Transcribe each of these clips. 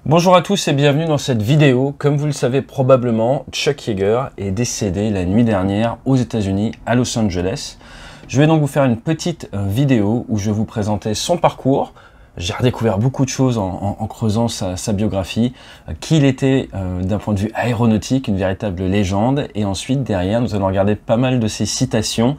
Bonjour à tous et bienvenue dans cette vidéo. Comme vous le savez probablement, Chuck Yeager est décédé la nuit dernière aux États-Unis, à Los Angeles. Je vais donc vous faire une petite vidéo où je vais vous présenter son parcours. J'ai redécouvert beaucoup de choses en creusant sa biographie, qui il était d'un point de vue aéronautique, une véritable légende. Et ensuite, derrière, nous allons regarder pas mal de ses citations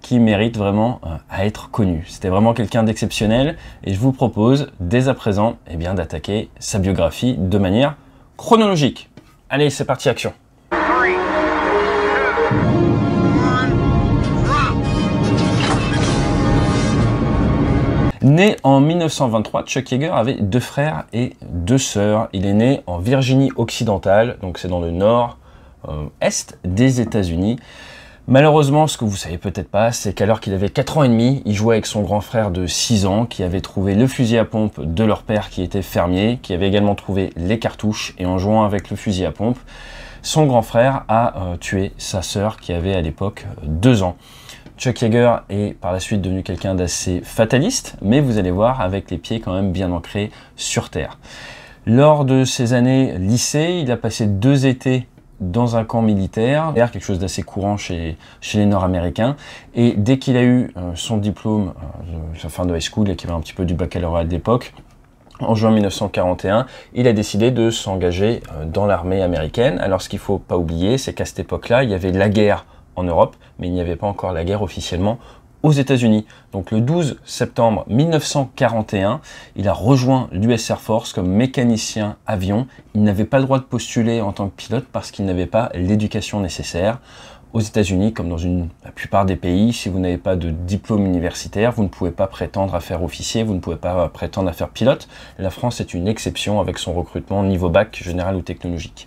qui mérite vraiment à être connu. C'était vraiment quelqu'un d'exceptionnel et je vous propose dès à présent d'attaquer sa biographie de manière chronologique. Allez, c'est parti, action. Né en 1923, Chuck Yeager avait deux frères et deux sœurs. Il est né en Virginie occidentale, donc c'est dans le nord-est des États-Unis. Malheureusement, ce que vous savez peut-être pas, c'est qu'alors qu'il avait 4 ans et demi, il jouait avec son grand frère de 6 ans qui avait trouvé le fusil à pompe de leur père qui était fermier, qui avait également trouvé les cartouches et en jouant avec le fusil à pompe, son grand frère a tué sa sœur qui avait à l'époque 2 ans. Chuck Yeager est par la suite devenu quelqu'un d'assez fataliste, mais vous allez voir avec les pieds quand même bien ancrés sur terre. Lors de ses années lycée, il a passé 2 étés dans un camp militaire, quelque chose d'assez courant chez les Nord-Américains. Et dès qu'il a eu son diplôme de sa fin de high school, l'équivalent un petit peu du baccalauréat de l'époque, en juin 1941, il a décidé de s'engager dans l'armée américaine. Alors ce qu'il ne faut pas oublier, c'est qu'à cette époque-là, il y avait la guerre en Europe, mais il n'y avait pas encore la guerre officiellement aux États-Unis. Donc le 12 septembre 1941, il a rejoint l'US Air Force comme mécanicien avion. Il n'avait pas le droit de postuler en tant que pilote parce qu'il n'avait pas l'éducation nécessaire. Aux États-Unis, comme dans la plupart des pays, si vous n'avez pas de diplôme universitaire, vous ne pouvez pas prétendre à faire officier, vous ne pouvez pas prétendre à faire pilote. La France est une exception avec son recrutement niveau bac, général ou technologique.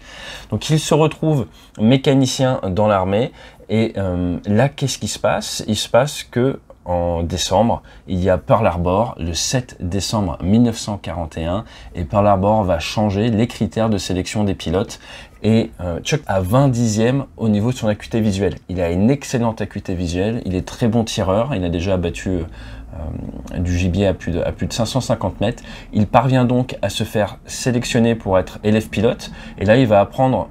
Donc il se retrouve mécanicien dans l'armée. Et là, qu'est-ce qui se passe? Il se passe que en décembre, il y a Pearl Harbor, le 7 décembre 1941, et Pearl Harbor va changer les critères de sélection des pilotes. Et Chuck a 20 dixièmes au niveau de son acuité visuelle. Il a une excellente acuité visuelle, il est très bon tireur, il a déjà abattu du gibier à plus de 550 mètres. Il parvient donc à se faire sélectionner pour être élève pilote, et là il va apprendre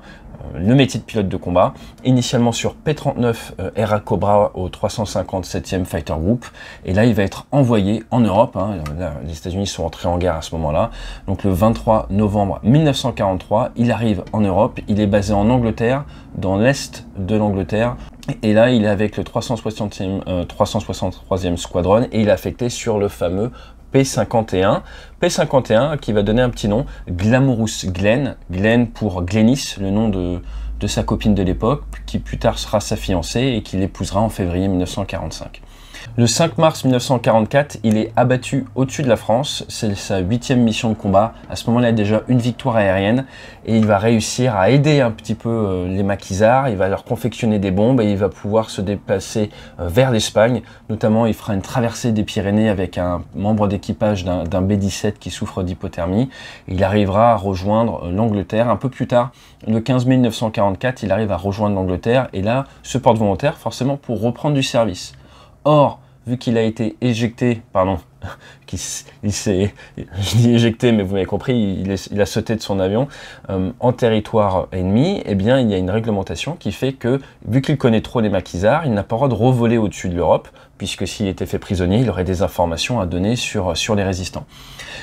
le métier de pilote de combat, initialement sur P-39 Air Cobra au 357e Fighter Group, et là il va être envoyé en Europe, là, les États-Unis sont entrés en guerre à ce moment-là, donc le 23 novembre 1943, il arrive en Europe, il est basé en Angleterre, dans l'est de l'Angleterre, et là il est avec le 363e Squadron, et il est affecté sur le fameux P-51 qui va donner un petit nom, Glamorous Glenn, Glenn pour Glennis, le nom de sa copine de l'époque, qui plus tard sera sa fiancée et qu'il épousera en février 1945. Le 5 mars 1944, il est abattu au-dessus de la France, c'est sa 8e mission de combat. À ce moment-là, il a déjà une victoire aérienne et il va réussir à aider un petit peu les maquisards, il va leur confectionner des bombes et il va pouvoir se déplacer vers l'Espagne. Notamment, il fera une traversée des Pyrénées avec un membre d'équipage d'un B-17 qui souffre d'hypothermie. Il arrivera à rejoindre l'Angleterre un peu plus tard. Le 15 mai 1944, il arrive à rejoindre l'Angleterre et là, se porte volontaire forcément pour reprendre du service. Or, vu qu'il a été éjecté, je dis éjecté, mais vous m'avez compris, il a sauté de son avion en territoire ennemi, eh bien il y a une réglementation qui fait que, vu qu'il connaît trop les maquisards, il n'a pas le droit de revoler au-dessus de l'Europe, puisque s'il était fait prisonnier, il aurait des informations à donner sur les résistants.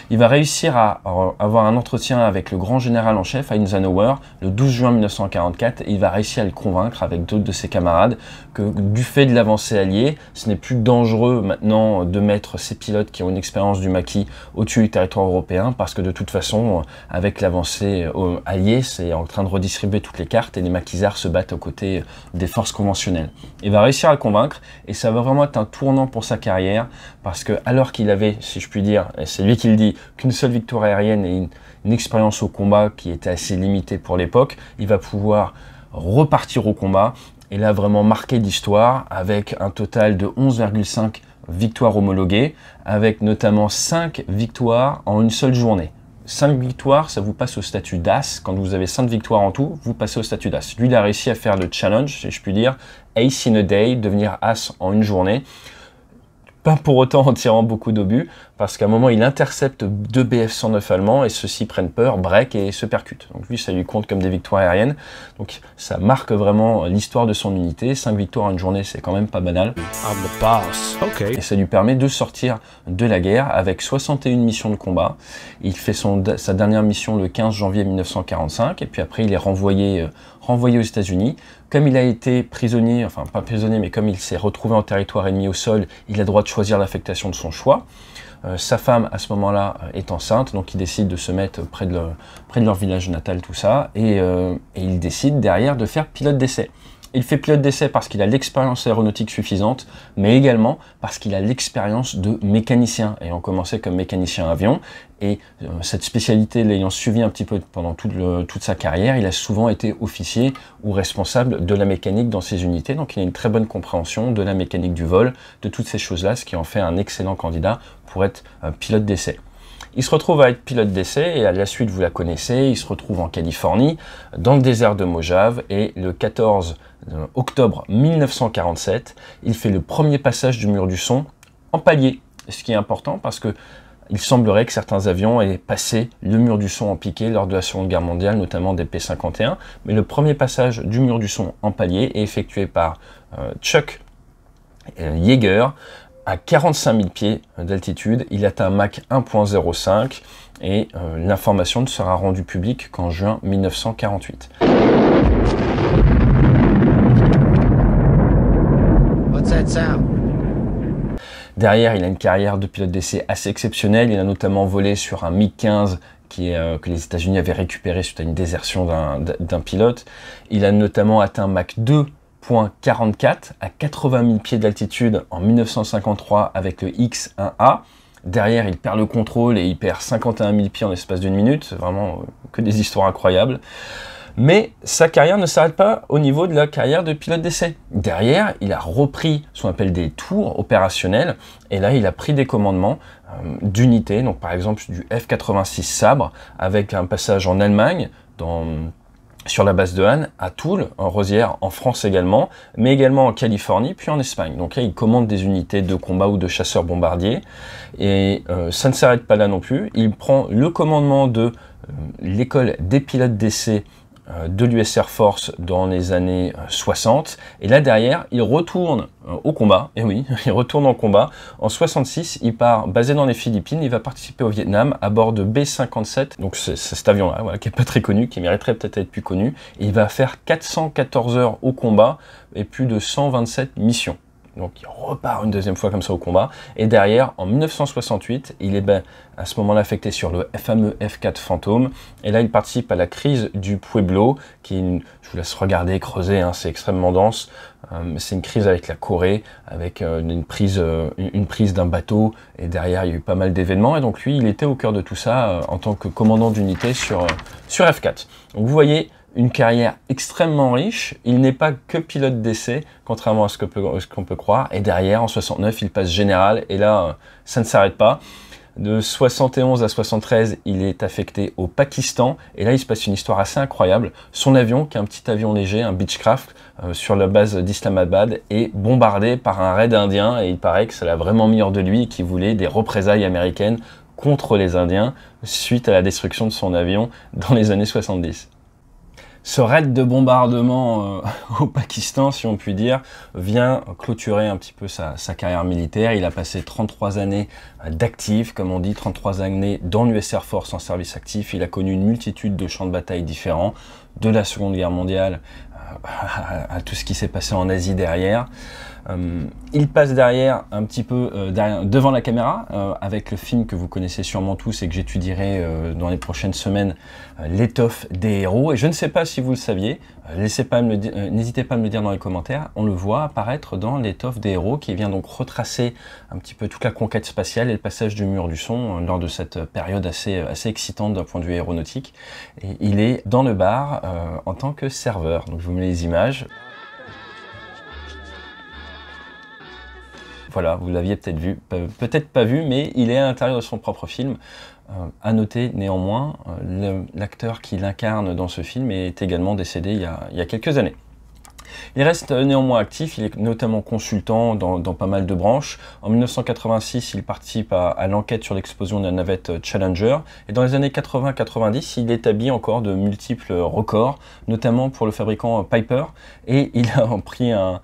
Il va réussir à avoir un entretien avec le grand général en chef, Eisenhower, le 12 juin 1944, et il va réussir à le convaincre avec d'autres de ses camarades que du fait de l'avancée alliée, ce n'est plus dangereux maintenant de mettre ces pilotes qui ont une expérience du maquis au-dessus du territoire européen, parce que de toute façon, avec l'avancée alliée, c'est en train de redistribuer toutes les cartes et les maquisards se battent aux côtés des forces conventionnelles. Il va réussir à le convaincre et ça va vraiment être un tournant pour sa carrière, parce que alors qu'il avait, si je puis dire, et c'est lui qui le dit, qu'une seule victoire aérienne et une expérience au combat qui était assez limitée pour l'époque, il va pouvoir repartir au combat et là vraiment marquer l'histoire avec un total de 11,5 victoires homologuées, avec notamment 5 victoires en une seule journée. 5 victoires, ça vous passe au statut d'As. Quand vous avez 5 victoires en tout, vous passez au statut d'As. Lui, il a réussi à faire le challenge, si je puis dire, Ace in a Day, devenir As en une journée. Pas pour autant en tirant beaucoup d'obus, parce qu'à un moment, il intercepte 2 Bf-109 allemands et ceux-ci prennent peur, break et se percutent. Donc lui, ça lui compte comme des victoires aériennes. Donc ça marque vraiment l'histoire de son unité. 5 victoires en une journée, c'est quand même pas banal. I'm the boss. Okay. Et ça lui permet de sortir de la guerre avec 61 missions de combat. Il fait sa dernière mission le 15 janvier 1945 et puis après, il est renvoyé aux États-Unis. Comme il a été prisonnier, enfin pas prisonnier, mais comme il s'est retrouvé en territoire ennemi au sol, il a le droit de choisir l'affectation de son choix. Sa femme, à ce moment-là, est enceinte, donc il décide de se mettre près de leur village natal, tout ça, et il décide derrière de faire pilote d'essai. Il fait pilote d'essai parce qu'il a l'expérience aéronautique suffisante, mais également parce qu'il a l'expérience de mécanicien, ayant commencé comme mécanicien avion, et cette spécialité l'ayant suivi un petit peu pendant toute sa carrière, il a souvent été officier ou responsable de la mécanique dans ses unités, donc il a une très bonne compréhension de la mécanique du vol, de toutes ces choses-là, ce qui en fait un excellent candidat pour être pilote d'essai. Il se retrouve à être pilote d'essai et à la suite, vous la connaissez, il se retrouve en Californie, dans le désert de Mojave, et le 14 octobre 1947, il fait le premier passage du mur du son en palier, ce qui est important parce que il semblerait que certains avions aient passé le mur du son en piqué lors de la Seconde Guerre mondiale, notamment des P-51, mais le premier passage du mur du son en palier est effectué par Chuck Yeager, à 45 000 pieds d'altitude. Il atteint Mach 1.05 et l'information ne sera rendue publique qu'en juin 1948. What's that sound? Derrière, il a une carrière de pilote d'essai assez exceptionnelle. Il a notamment volé sur un MiG-15 que les États-Unis avaient récupéré suite à une désertion d'un pilote. Il a notamment atteint Mach 2.44 à 80 000 pieds d'altitude en 1953 avec le X-1A. Derrière, il perd le contrôle et il perd 51 000 pieds en l'espace d'une minute. C'est vraiment que des histoires incroyables. Mais sa carrière ne s'arrête pas au niveau de la carrière de pilote d'essai. Derrière, il a repris ce qu'on appelle des tours opérationnels, et là, il a pris des commandements d'unités, donc par exemple du F-86 Sabre, avec un passage en Allemagne, sur la base de Han, à Toul, en Rosière, en France également, mais également en Californie, puis en Espagne. Donc là, il commande des unités de combat ou de chasseurs bombardiers, et ça ne s'arrête pas là non plus. Il prend le commandement de l'école des pilotes d'essai de l'US Air Force dans les années 60, et là derrière il retourne au combat, et oui, il retourne en combat. En 66, il part basé dans les Philippines, il va participer au Vietnam à bord de B-57, donc c'est cet avion-là, voilà, qui est pas très connu, qui mériterait peut-être d'être plus connu, et il va faire 414 heures au combat et plus de 127 missions. Donc il repart une deuxième fois comme ça au combat. Et derrière, en 1968, il est à ce moment-là affecté sur le fameux F-4 Phantom. Et là, il participe à la crise du Pueblo, je vous laisse regarder, creuser, hein, c'est extrêmement dense. C'est une crise avec la Corée, avec une prise d'un bateau. Et derrière, il y a eu pas mal d'événements. Et donc lui, il était au cœur de tout ça en tant que commandant d'unité sur F-4. Donc vous voyez, une carrière extrêmement riche, il n'est pas que pilote d'essai, contrairement à ce qu'on peut croire, et derrière, en 69, il passe général, et là, ça ne s'arrête pas. De 71 à 73, il est affecté au Pakistan, et là, il se passe une histoire assez incroyable. Son avion, qui est un petit avion léger, un Beechcraft, sur la base d'Islamabad, est bombardé par un raid indien, et il paraît que ça l'a vraiment mis hors de lui, et qu'il voulait des représailles américaines contre les Indiens, suite à la destruction de son avion dans les années 70. Ce raid de bombardement au Pakistan, si on peut dire, vient clôturer un petit peu sa carrière militaire. Il a passé 33 années d'actif, comme on dit, 33 années dans l'US Air Force en service actif. Il a connu une multitude de champs de bataille différents, de la Seconde Guerre mondiale à tout ce qui s'est passé en Asie derrière. Il passe derrière un petit peu devant la caméra avec le film que vous connaissez sûrement tous et que j'étudierai dans les prochaines semaines, l'étoffe des héros. Et je ne sais pas si vous le saviez, n'hésitez pas à me le dire dans les commentaires. On le voit apparaître dans l'étoffe des héros qui vient donc retracer un petit peu toute la conquête spatiale et le passage du mur du son lors de cette période assez excitante d'un point de vue aéronautique. Et il est dans le bar en tant que serveur. Donc je vous mets les images. Voilà, vous l'aviez peut-être vu, peut-être pas vu, mais il est à l'intérieur de son propre film. À noter néanmoins, l'acteur qui l'incarne dans ce film est également décédé il y a quelques années. Il reste néanmoins actif, il est notamment consultant dans pas mal de branches. En 1986, il participe à l'enquête sur l'explosion de la navette Challenger. Et dans les années 80-90, il établit encore de multiples records, notamment pour le fabricant Piper. Et il a pris un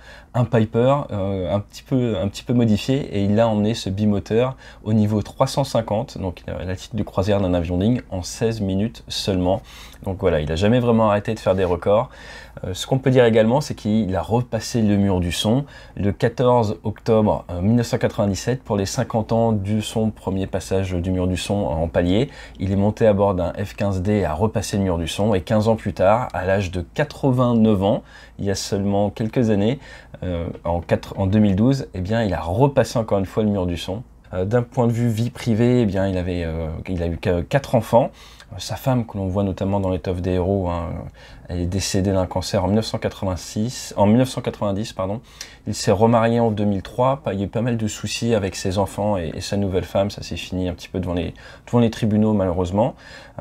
Piper un petit peu modifié et il a emmené ce bimoteur au niveau 350, donc il a la titre de croisière d'un avion ligne en 16 minutes seulement. Donc voilà, il n'a jamais vraiment arrêté de faire des records. Ce qu'on peut dire également, c'est qu'il a repassé le mur du son le 14 octobre 1997 pour les 50 ans de son premier passage du mur du son en palier. Il est monté à bord d'un F-15D et a repassé le mur du son. Et 15 ans plus tard, à l'âge de 89 ans, il y a seulement quelques années, en 2012, eh bien, il a repassé encore une fois le mur du son. D'un point de vue vie privée, eh bien, il a eu 4 enfants. Sa femme, que l'on voit notamment dans l'étoffe des héros, elle est décédée d'un cancer en 1990. Il s'est remarié en 2003. Il y a eu pas mal de soucis avec ses enfants et sa nouvelle femme. Ça s'est fini un petit peu devant les tribunaux, malheureusement.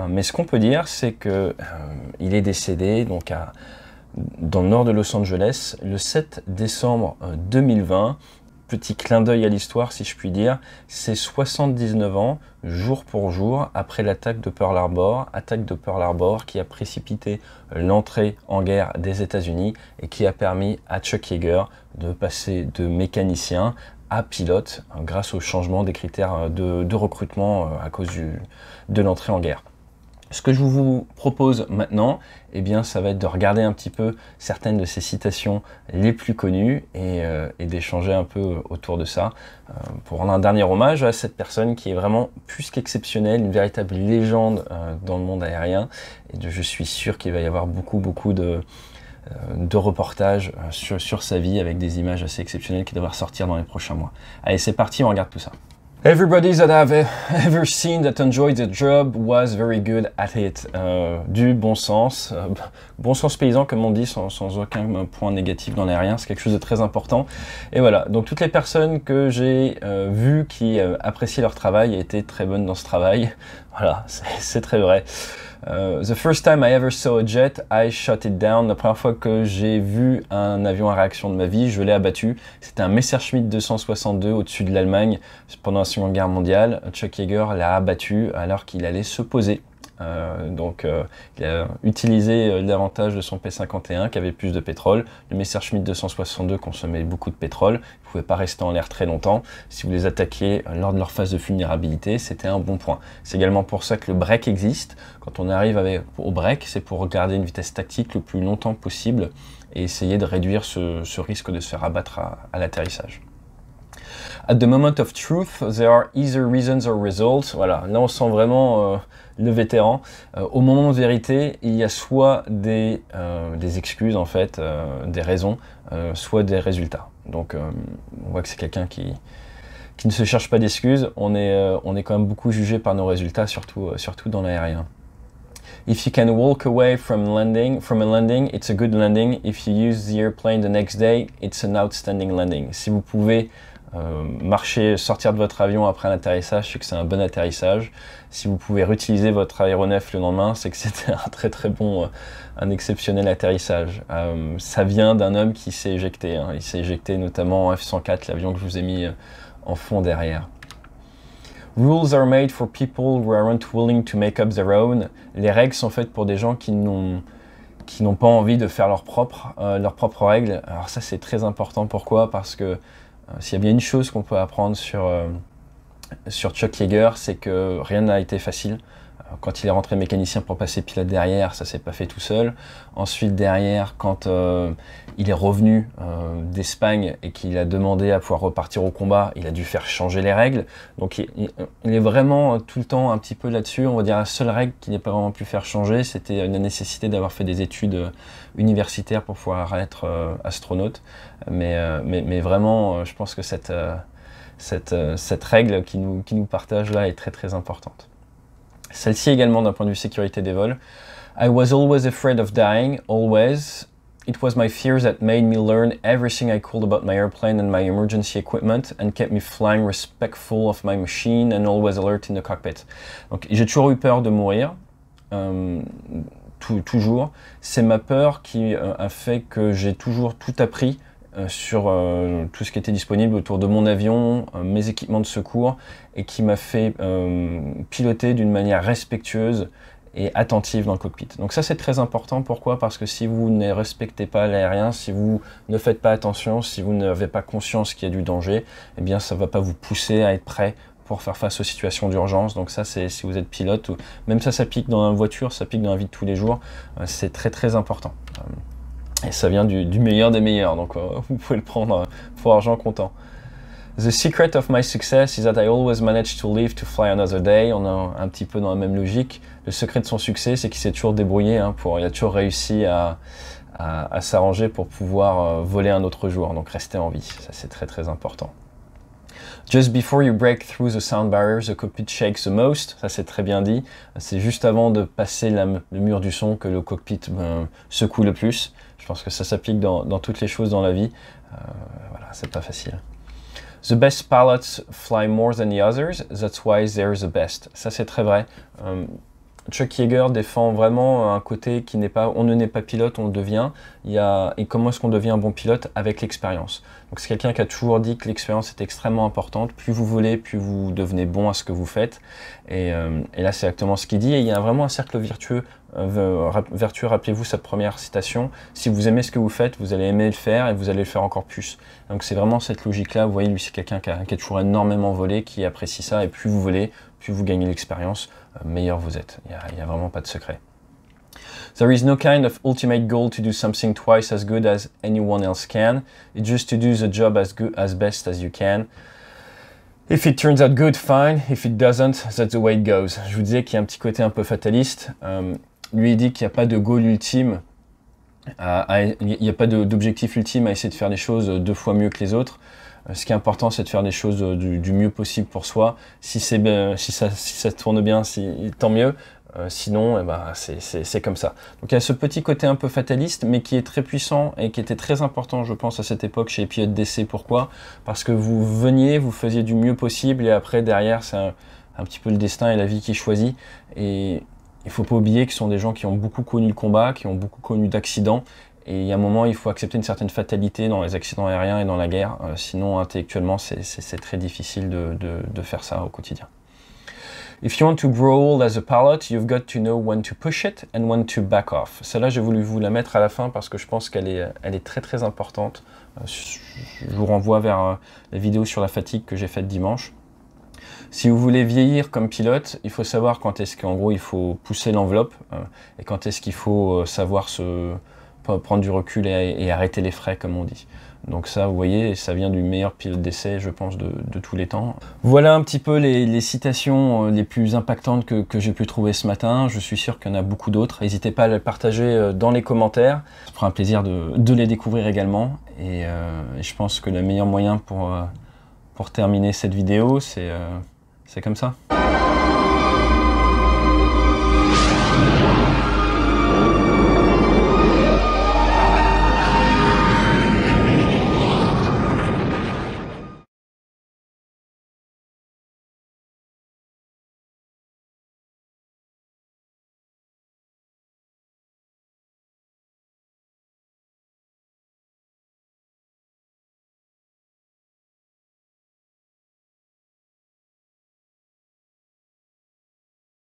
Mais ce qu'on peut dire, c'est que il est décédé donc dans le nord de Los Angeles le 7 décembre 2020. Petit clin d'œil à l'histoire, si je puis dire, c'est 79 ans, jour pour jour, après l'attaque de Pearl Harbor qui a précipité l'entrée en guerre des États-Unis et qui a permis à Chuck Yeager de passer de mécanicien à pilote grâce au changement des critères de recrutement à cause de l'entrée en guerre. Ce que je vous propose maintenant, eh bien, ça va être de regarder un petit peu certaines de ces citations les plus connues et d'échanger un peu autour de ça pour rendre un dernier hommage à cette personne qui est vraiment plus qu'exceptionnelle, une véritable légende dans le monde aérien. Et je suis sûr qu'il va y avoir beaucoup de reportages sur sa vie avec des images assez exceptionnelles qui devraient sortir dans les prochains mois. Allez, c'est parti, on regarde tout ça. Everybody that I've ever seen that enjoyed the job was very good at it. Du bon sens paysan comme on dit, sans aucun point négatif dans l'aérien, c'est quelque chose de très important. Et voilà, donc toutes les personnes que j'ai vues qui appréciaient leur travail étaient très bonnes dans ce travail. Voilà, c'est très vrai. The first time I ever saw a jet, I shot it down. La première fois que j'ai vu un avion à réaction de ma vie, je l'ai abattu. C'était un Messerschmitt 262 au-dessus de l'Allemagne pendant la Seconde Guerre mondiale. Chuck Yeager l'a abattu alors qu'il allait se poser. Il a utilisé l'avantage de son P-51 qui avait plus de pétrole. Le Messerschmitt 262 consommait beaucoup de pétrole, ils ne pouvaient pas rester en l'air très longtemps. Si vous les attaquiez lors de leur phase de vulnérabilité, c'était un bon point. C'est également pour ça que le break existe. Quand on arrive au break, c'est pour garder une vitesse tactique le plus longtemps possible et essayer de réduire ce risque de se faire abattre à l'atterrissage. At the moment of truth, there are either reasons or results. Voilà, là on sent vraiment le vétéran. Au moment de vérité, il y a soit des excuses en fait, des raisons, soit des résultats. Donc on voit que c'est quelqu'un qui ne se cherche pas d'excuses. On est quand même beaucoup jugé par nos résultats, surtout dans l'aérien. If you can walk away from a landing, it's a good landing. If you use the airplane the next day, it's an outstanding landing. Si vous pouvez sortir de votre avion après un atterrissage, c'est que c'est un bon atterrissage. Si vous pouvez réutiliser votre aéronef le lendemain, c'est que c'était un très bon, un exceptionnel atterrissage. Ça vient d'un homme qui s'est éjecté. Il s'est éjecté notamment en F-104, l'avion que je vous ai mis en fond derrière. Rules are made for people who aren't willing to make up their own. Les règles sont faites pour des gens qui n'ont pas envie de faire leurs propres règles. Alors ça, c'est très important. Pourquoi ? Parce que s'il y a bien une chose qu'on peut apprendre sur Chuck Yeager, c'est que rien n'a été facile. Quand il est rentré mécanicien pour passer pilote derrière, ça s'est pas fait tout seul. Ensuite, derrière, quand il est revenu d'Espagne et qu'il a demandé à pouvoir repartir au combat, il a dû faire changer les règles. Donc il est vraiment tout le temps un petit peu là-dessus. On va dire la seule règle qu'il n'a pas vraiment pu faire changer, c'était la nécessité d'avoir fait des études universitaires pour pouvoir être astronaute. Mais vraiment, je pense que cette règle qui nous partage là est très importante. Celle-ci également d'un point de vue sécurité des vols. I was always afraid of dying, always. It was my fears that made me learn everything I could about my airplane and my emergency equipment and kept me flying respectful of my machine and always alert in the cockpit. Donc j'ai toujours eu peur de mourir. toujours. C'est ma peur qui a fait que j'ai toujours tout appris sur tout ce qui était disponible autour de mon avion, mes équipements de secours, et qui m'a fait piloter d'une manière respectueuse et attentive dans le cockpit. Donc ça c'est très important. Pourquoi? Parce que si vous ne respectez pas l'aérien, si vous ne faites pas attention, si vous n'avez pas conscience qu'il y a du danger, eh bien ça ne va pas vous pousser à être prêt pour faire face aux situations d'urgence. Donc ça, c'est si vous êtes pilote, ou même ça pique dans la voiture, ça pique dans la vie de tous les jours, c'est très très important. Et ça vient du meilleur des meilleurs, donc vous pouvez le prendre pour argent comptant. The secret of my success is that I always manage to live to fly another day. On est un petit peu dans la même logique. Le secret de son succès, c'est qu'il s'est toujours débrouillé, il a toujours réussi à s'arranger pour pouvoir voler un autre jour, donc rester en vie. Ça, c'est très très important. Just before you break through the sound barrier, the cockpit shakes the most. Ça c'est très bien dit. C'est juste avant de passer le mur du son que le cockpit secoue le plus. Je pense que ça s'applique dans toutes les choses dans la vie. Voilà, c'est pas facile. The best pilots fly more than the others. That's why they're the best. Ça c'est très vrai. Chuck Yeager défend vraiment un côté qui n'est pas, on ne n'est pas pilote, on le devient. Et comment est-ce qu'on devient un bon pilote? Avec l'expérience. Donc c'est quelqu'un qui a toujours dit que l'expérience est extrêmement importante. Plus vous volez, plus vous devenez bon à ce que vous faites. Et là c'est exactement ce qu'il dit. Et il y a vraiment un cercle vertueux. Rappelez-vous sa première citation. Si vous aimez ce que vous faites, vous allez aimer le faire et vous allez le faire encore plus. Donc c'est vraiment cette logique-là. Vous voyez, lui c'est quelqu'un qui a toujours énormément volé, qui apprécie ça. Et plus vous volez, plus vous gagnez l'expérience, meilleur vous êtes. Il n'y a vraiment pas de secret. There is no kind of ultimate goal to do something twice as good as anyone else can. It's just to do the job as best as you can. If it turns out good, fine. If it doesn't, that's the way it goes. Je vous disais qu'il y a un petit côté un peu fataliste. Lui, il dit qu'il n'y a pas de goal ultime. Il n'y a pas d'objectif ultime à essayer de faire les choses 2 fois mieux que les autres. Ce qui est important, c'est de faire des choses du mieux possible pour soi. Si ça tourne bien, tant mieux. Sinon, c'est comme ça. Donc il y a ce petit côté un peu fataliste, mais qui est très puissant et qui était très important, je pense, à cette époque chez les pilotes d'essai. Pourquoi? Parce que vous faisiez du mieux possible, et après, derrière, c'est un petit peu le destin et la vie qui choisit. Et il ne faut pas oublier que ce sont des gens qui ont beaucoup connu le combat, qui ont beaucoup connu d'accidents. Et il y a un moment, il faut accepter une certaine fatalité dans les accidents aériens et dans la guerre. Sinon, intellectuellement, c'est très difficile de faire ça au quotidien. If you want to grow old as a pilot, you've got to know when to push it and when to back off. Celle-là, j'ai voulu vous la mettre à la fin parce que je pense qu'elle est très très importante. Je vous renvoie vers la vidéo sur la fatigue que j'ai faite dimanche. Si vous voulez vieillir comme pilote, il faut savoir quand est-ce qu'en gros il faut pousser l'enveloppe et quand est-ce qu'il faut savoir prendre du recul et arrêter les frais, comme on dit. Donc ça, vous voyez, ça vient du meilleur pilote d'essai, je pense, de tous les temps. Voilà un petit peu les citations les plus impactantes que j'ai pu trouver ce matin. Je suis sûr qu'il y en a beaucoup d'autres. N'hésitez pas à les partager dans les commentaires. Ça fera un plaisir de les découvrir également. Et je pense que le meilleur moyen pour terminer cette vidéo, c'est comme ça.